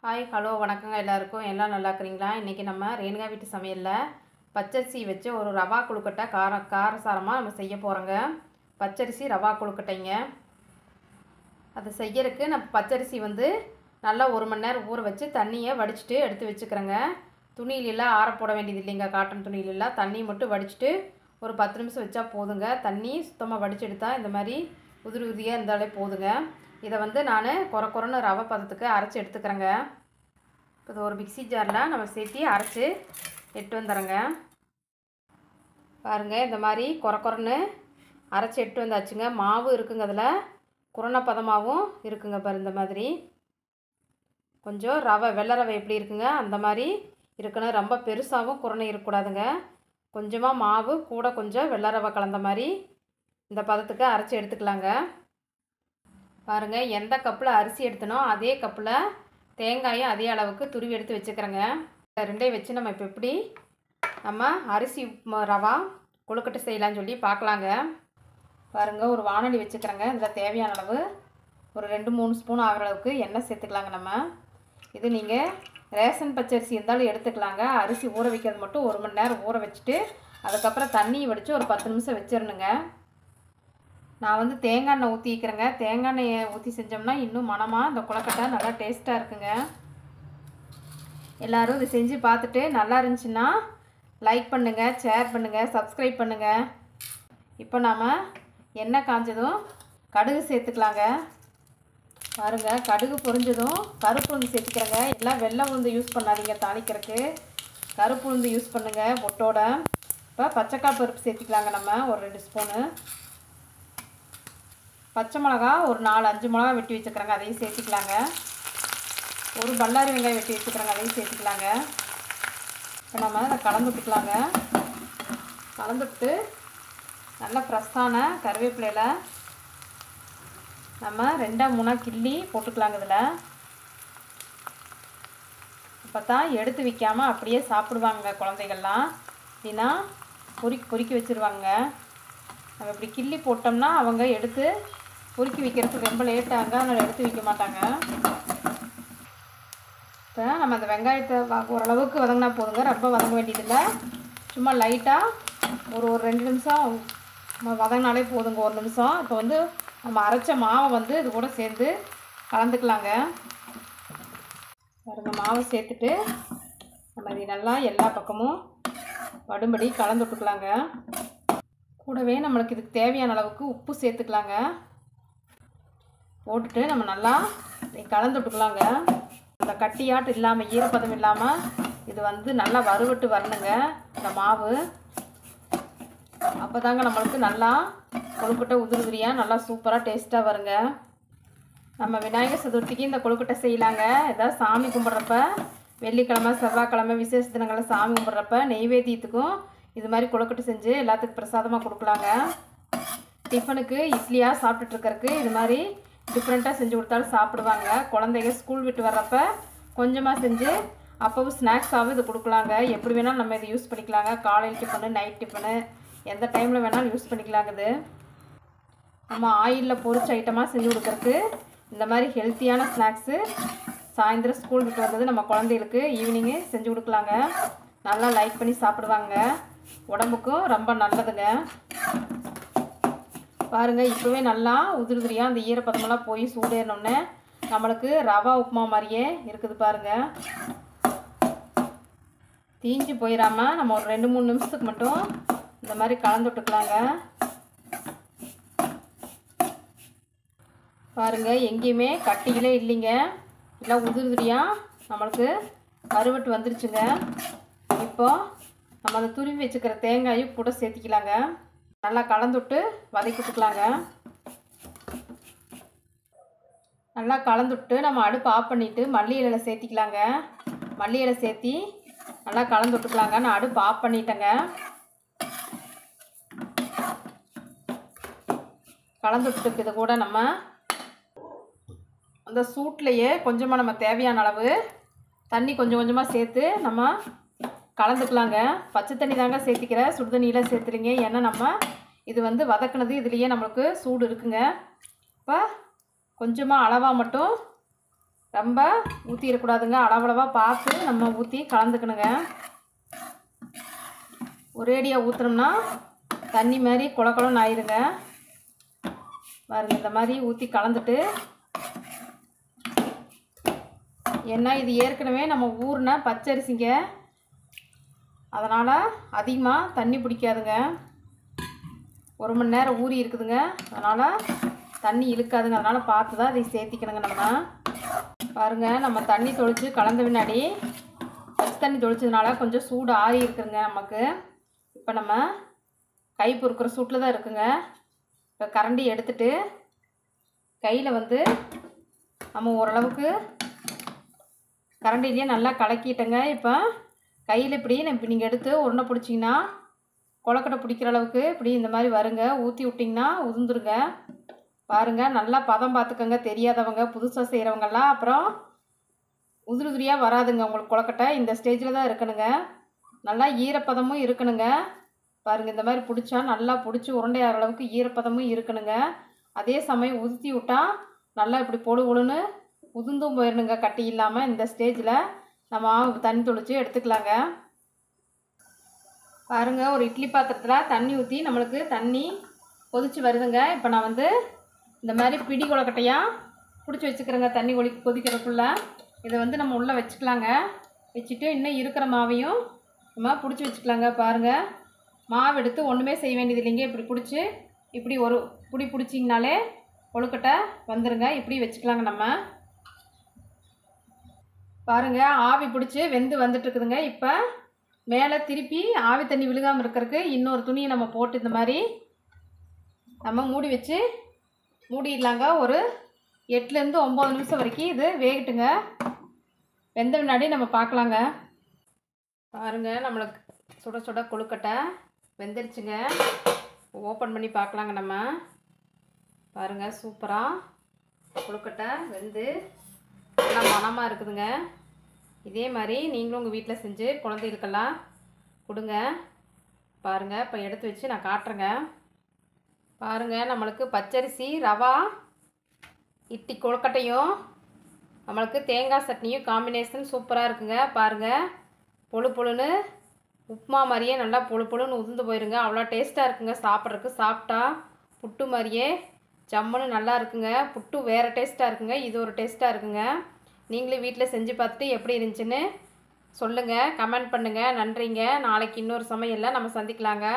Hi hello வணக்கங்க எல்லாருக்கும். எல்லாம் நல்லா இருக்கிறீங்களா? இன்றைக்கி நம்ம ரேணுகா வீட்டு சமையலில் பச்சரிசி வச்சு ஒரு ரவா கொழுக்கட்டை காரசாரமாக நம்ம செய்ய போகிறோங்க. பச்சரிசி ரவா கொழுக்கட்டைங்க. அதை செய்யறதுக்கு நம்ம பச்சரிசி நல்லா 1 மணி நேரம் ஊற வச்சு தண்ணியை வடிச்சிட்டு எடுத்து வச்சுக்கிறேங்க. துணியிலெல்லாம் ஆற போட வேண்டியது இல்லைங்க. காட்டன் துணியிலெல்லாம் தண்ணி மட்டும் வடிச்சிட்டு ஒரு 10 நிமிஷம் வச்சா போதுங்க. தண்ணி சுத்தமாக வடிச்சு எடுத்தால் இந்த மாதிரி உதிரி உதிரியாக இருந்தாலே போதுங்க. இதை நான் கொரன்னு ரவை பதத்துக்கு அரைச்சி எடுத்துக்கிறேங்க. இது ஒரு மிக்சி ஜாரில் நம்ம சேர்த்து அரைச்சி எட்டு வந்துடுறேங்க. பாருங்கள், இந்த மாதிரி கொரன்னு அரைச்சி எட்டு வந்தாச்சுங்க. மாவு இருக்குங்க, அதில் குரண பதமாகவும் இருக்குங்க. பாரு, இந்த மாதிரி கொஞ்சம் ரவை வெள்ளை ரவை எப்படி இருக்குங்க அந்த மாதிரி இருக்கணும். ரொம்ப பெருசாகவும் குரணை இருக்கக்கூடாதுங்க. கொஞ்சமாக மாவு கூட கொஞ்சம் வெள்ளை ரவை கலந்த மாதிரி இந்த பதத்துக்கு அரைச்சி எடுத்துக்கலாங்க. பாருங்கள், எந்த கப்பில் அரிசி எடுத்தனோ அதே கப்பில் தேங்காயும் அதே அளவுக்கு துருவி எடுத்து வச்சுக்கிறேங்க. ரெண்டையும் வச்சு நம்ம இப்போ எப்படி நம்ம அரிசி ரவா கொழுக்கட்டை செய்யலான்னு சொல்லி பார்க்கலாங்க. பாருங்கள், ஒரு வானொலி வச்சுக்கிறேங்க. இதில் தேவையான அளவு ஒரு 2-3 ஸ்பூன் ஆகிற அளவுக்கு எண்ணெய் சேர்த்துக்கலாங்க. நம்ம இது நீங்கள் ரேஷன் பச்சரிசி இருந்தாலும் எடுத்துக்கலாங்க. அரிசி ஊற வைக்கிறது மட்டும் 1 மணி நேரம் ஊற வச்சுட்டு அதுக்கப்புறம் தண்ணி வடித்து ஒரு 10 நிமிஷம் வச்சிடணுங்க. நான் தேங்காய் எண்ணெய் ஊற்றிக்கிறேங்க. தேங்காய் எண்ணெயை ஊற்றி செஞ்சோம்னா இன்னும் மணமாக இந்த கொழுக்கட்டை நல்லா டேஸ்ட்டாக இருக்குங்க. எல்லோரும் இது செஞ்சு பார்த்துட்டு நல்லா இருந்துச்சுன்னா லைக் பண்ணுங்கள், ஷேர் பண்ணுங்கள், சப்ஸ்கிரைப் பண்ணுங்கள். இப்போ நாம் எண்ணெய் காஞ்சதும் கடுகு சேர்த்துக்கலாங்க. பாருங்கள், கடுகு பொரிஞ்சதும் கருப்பு உளுந்து சேர்த்துக்கிறேங்க. எல்லாம் வெள்ளை உளுந்து யூஸ் பண்ணாதீங்க தாளிக்கிறதுக்கு, கருப்பு உளுந்து யூஸ் பண்ணுங்கள் பொட்டோட. இப்போ பச்சைக்காய் பருப்பு சேர்த்துக்கலாங்க. நம்ம ஒரு 2 ஸ்பூனு பச்சை மிளகா ஒரு 4-5 மிளகா வெட்டி வச்சுக்கிறேங்க, அதையும் சேர்த்துக்கலாங்க. ஒரு பல்லாரி வெங்காயம் வெட்டி வச்சுக்கிறேங்க, அதையும் சேர்த்துக்கலாங்க. இப்போ நம்ம அதை கலந்து விட்டுக்கலாங்க. கலந்துவிட்டு நல்லா ஃப்ரெஷ்ஷான கருவேப்பிலையில் நம்ம 2-3 கிள்ளி போட்டுக்கலாங்க. இதில் அப்போ தான் எடுத்து வைக்காமல் அப்படியே சாப்பிடுவாங்க குழந்தைகள்லாம். அப்படின்னா பொறுக்கி வச்சுருவாங்க. நம்ம இப்படி கிள்ளி போட்டோம்னா அவங்க எடுத்து பொறுக்கி வைக்கிறதுக்கு ரொம்ப லேட்டாங்க, அதனால் எடுத்து வைக்க மாட்டாங்க. இப்போ நம்ம அந்த வெங்காயத்தை ஓரளவுக்கு வதங்கினா போதுங்க, ரொம்ப வதங்க வேண்டியதில்லை. சும்மா லைட்டாக ஒரு 2 நிமிஷம் வதங்கினாலே போதுங்க, 1 நிமிஷம். இப்போ நம்ம அரைச்ச மாவை இது கூட சேர்ந்து கலந்துக்கலாங்க. பாருங்க, மாவை சேர்த்துட்டு நம்ம இது நல்லா எல்லா பக்கமும் படும்படி கலந்து விட்டுக்கலாங்க. கூடவே நம்மளுக்கு இதுக்கு தேவையான அளவுக்கு உப்பு சேர்த்துக்கலாங்க. போட்டுட்டு நம்ம நல்லா கலந்து விட்டுக்கலாங்க. இந்த கட்டியாட்டு இல்லாமல் ஈரப்பதம் இல்லாமல் இது நல்லா வறுவிட்டு வரணுங்க இந்த மாவு. அப்போ தாங்க நம்மளுக்கு நல்லா கொழுக்கட்டை உதிரி உதிரியாக நல்லா சூப்பராக டேஸ்ட்டாக வருங்க. நம்ம விநாயகர் சதுர்த்திக்கு இந்த கொழுக்கட்டை செய்யலாங்க. ஏதாவது சாமி கும்பிட்றப்ப, வெள்ளிக்கிழமை செவ்வாய்க்கிழமை விசேஷ தினங்களில் சாமி கும்பிட்றப்ப நெய்வேத்தியத்துக்கும் இது மாதிரி கொழுக்கட்டை செஞ்சு எல்லாத்துக்கும் பிரசாதமாக கொடுக்கலாங்க. டிஃபனுக்கு இட்லியாக சாப்பிட்டுட்ருக்கறக்கு இது மாதிரி டிஃப்ரெண்ட்டாக செஞ்சு கொடுத்தாலும் சாப்பிடுவாங்க. குழந்தைங்க ஸ்கூல் விட்டு வர்றப்ப கொஞ்சமாக செஞ்சு அப்போவும் ஸ்நாக்ஸாகவும் இது கொடுக்கலாங்க. எப்படி வேணாலும் நம்ம இதை யூஸ் பண்ணிக்கலாங்க. காலையில் டிஃபனு, நைட் டிஃபனு, எந்த டைமில் வேணாலும் யூஸ் பண்ணிக்கலாங்க. இது நம்ம ஆயிலில் பொரிச்ச ஐட்டமாக செஞ்சு கொடுக்கறக்கு இந்த மாதிரி ஹெல்த்தியான ஸ்நாக்ஸு சாயந்தரம் ஸ்கூல் விட்டு வந்தது நம்ம குழந்தைகளுக்கு ஈவினிங்கு செஞ்சு கொடுக்கலாங்க. நல்லா லைக் பண்ணி சாப்பிடுவாங்க. உடம்புக்கும் ரொம்ப நல்லதுங்க. பாருங்கள், இப்போவே நல்லா உதிரியாக அந்த ஈரப்பதமெல்லாம் போய் சூடேறினோடனே நம்மளுக்கு ரவா உப்புமா மாதிரியே இருக்குது. பாருங்கள், தீஞ்சு போயிடாமல் நம்ம ஒரு 2-3 நிமிஷத்துக்கு மட்டும் இந்த மாதிரி கலந்து விட்டுக்கலாங்க. பாருங்கள், எங்கேயுமே கட்டிகளே இல்லைங்க, எல்லாம் உதிரியாக நம்மளுக்கு வறுவட்டு வந்துருச்சுங்க. இப்போ நம்ம அதை துருவி வச்சுக்கிற தேங்காயும் கூட சேர்த்திக்கலாங்க. நல்லா கலந்துவிட்டு வதக்கிட்டுக்கலாங்க. நல்லா கலந்துவிட்டு நம்ம அடுப்பு ஆஃப் பண்ணிவிட்டு மல்லி இலையில் சேர்த்திக்கலாங்க. மல்லி இலை சேர்த்தி நல்லா கலந்து விட்டுக்கலாங்க. நான் அடுப்பு ஆஃப் பண்ணிட்டேங்க. கலந்து விட்டுட்டு இது கூட நம்ம அந்த சூட்லேயே கொஞ்சமாக நம்ம தேவையான அளவு தண்ணி கொஞ்சம் கொஞ்சமாக சேர்த்து நம்ம கலந்துக்கலாங்க. பச்சை தண்ணி தாங்க சேர்த்திக்கிறேன், சுடு தண்ணியில் சேர்த்துருங்க. ஏன்னா நம்ம இது வதக்குனது இதுலேயே நம்மளுக்கு சூடு இருக்குங்க. இப்போ கொஞ்சமாக அளவாக மட்டும் ரொம்ப ஊற்றிடக்கூடாதுங்க. அளவளவாக பார்த்து நம்ம ஊற்றி கலந்துக்கணுங்க. ஒரேடியாக ஊற்றுனோம்னா தண்ணி மாதிரி குளக்குளன்னு ஆயிருங்க. பாருங்க, இந்த மாதிரி ஊற்றி கலந்துட்டு, ஏன்னா இது ஏற்கனவே நம்ம ஊறின பச்சரிசிங்க, அதனால் அதிகமாக தண்ணி பிடிக்காதுங்க. 1 மணி நேரம் ஊறி இருக்குதுங்க, அதனால் தண்ணி இழுக்காதுங்க. அதனால் பார்த்து தான் இதை சேர்த்திக்கணுங்க. நம்ம பாருங்கள், நம்ம தண்ணி தொளித்து கலந்த பின்னாடி பச்சை தண்ணி தொளிச்சதுனால கொஞ்சம் சூடு ஆறி இருக்குதுங்க நமக்கு. இப்போ நம்ம கை பொறுக்கிற சூட்டில் தான் இருக்குங்க. இப்போ கரண்டி எடுத்துட்டு கையில் வந்து நம்ம ஓரளவுக்கு கரண்டிலேயே நல்லா கலக்கிட்டேங்க. இப்போ கையில் இப்படி நீங்கள் எடுத்து உருண்டை பிடிச்சிங்கன்னா கொலக்கட்டை பிடிக்கிற அளவுக்கு இப்படி இந்த மாதிரி வருங்க. ஊற்றி விட்டிங்கன்னா உதிர்ந்துருங்க. பாருங்கள், நல்லா பதம் பார்த்துக்கோங்க. தெரியாதவங்க, புதுசாக செய்கிறவங்கெல்லாம் அப்புறம் உதிரியாக வராதுங்க உங்களுக்கு கொலக்கட்டை. இந்த ஸ்டேஜில் தான் இருக்கணுங்க. நல்லா ஈரப்பதமும் இருக்கணுங்க. பாருங்கள், இந்த மாதிரி பிடிச்சா நல்லா பிடிச்சி உருண்டையாகிற அளவுக்கு ஈரப்பதமும் இருக்கணுங்க. அதே சமயம் ஊற்றி விட்டால் நல்லா இப்படி பொழு பொழுன்னு உதிர்ந்தும் போயிடணுங்க, கட்டி இல்லாமல். இந்த ஸ்டேஜில் நம்ம தண்ணி தொளிச்சு எடுத்துக்கலாங்க. பாருங்கள், ஒரு இட்லி பாத்திரத்தில் தண்ணி ஊற்றி நம்மளுக்கு தண்ணி கொதித்து வருதுங்க. இப்போ நான் வந்து இந்த மாதிரி பிடி கொலக்கட்டையாக பிடிச்சி வச்சுக்கிறேங்க. தண்ணி கொதிக்கிறதுக்குள்ளே இதை வந்து நம்ம உள்ளே வச்சுக்கலாங்க. வச்சுட்டு இன்னும் இருக்கிற மாவையும் நம்ம பிடிச்சி வச்சுக்கலாங்க. பாருங்கள், மாவு எடுத்து ஒன்றுமே செய்ய வேண்டியது இல்லைங்க. இப்படி பிடிச்சி இப்படி ஒரு பிடி பிடிச்சிங்கனாலே கொழுக்கட்டை வந்துடுங்க. இப்படி வச்சுக்கலாங்க. நம்ம பாருங்கள், ஆவி பிடிச்சி வெந்து வந்துட்டுருக்குதுங்க. இப்போ மேலே திருப்பி ஆவி தண்ணி விழுகாமல் இருக்கிறதுக்கு இன்னொரு துணியை நம்ம போட்டு இந்த மாதிரி நம்ம மூடி வச்சு மூடிடலாங்க. ஒரு 8லேருந்து 9 நிமிஷம் வரைக்கும் இது வேகட்டுங்க. வெந்த முன்னாடி நம்ம பார்க்கலாங்க. பாருங்கள், நம்மளுக்கு சுட சுட கொழுக்கட்டை வெந்துருச்சுங்க. ஓப்பன் பண்ணி பார்க்கலாங்க. நம்ம பாருங்கள், சூப்பராக கொழுக்கட்டை வெந்து நல்லா மணமாக இருக்குதுங்க. இதே மாதிரி நீங்களும் உங்கள் வீட்டில் செஞ்சு குழந்தைகளுக்கெல்லாம் கொடுங்க. பாருங்கள், இப்போ எடுத்து வச்சு நான் காட்டுறேங்க. பாருங்கள், நம்மளுக்கு பச்சரிசி ரவா இட்லி கொழுக்கட்டையும் நம்மளுக்கு தேங்காய் சட்னியும் காம்பினேஷன் சூப்பராக இருக்குங்க. பாருங்கள், பொழு பொழுன்னு உப்புமா மாதிரியே நல்லா பொழு பொழுன்னு உதிர்ந்து போயிருங்க. அவ்வளோ டேஸ்ட்டாக இருக்குங்க சாப்பிட்றதுக்கு. சாப்பிட்டா புட்டு மாதிரியே ஜம்முன்னு நல்லா இருக்குங்க. புட்டு வேறு டேஸ்ட்டாக இருக்குங்க, இது ஒரு டேஸ்ட்டாக இருக்குங்க. நீங்களும் வீட்டில் செஞ்சு பார்த்துட்டு எப்படி இருந்துச்சுன்னு சொல்லுங்கள், கமெண்ட் பண்ணுங்கள். நன்றிங்க. நாளைக்கு இன்னொரு சமையலில் நம்ம சந்திக்கலாங்க.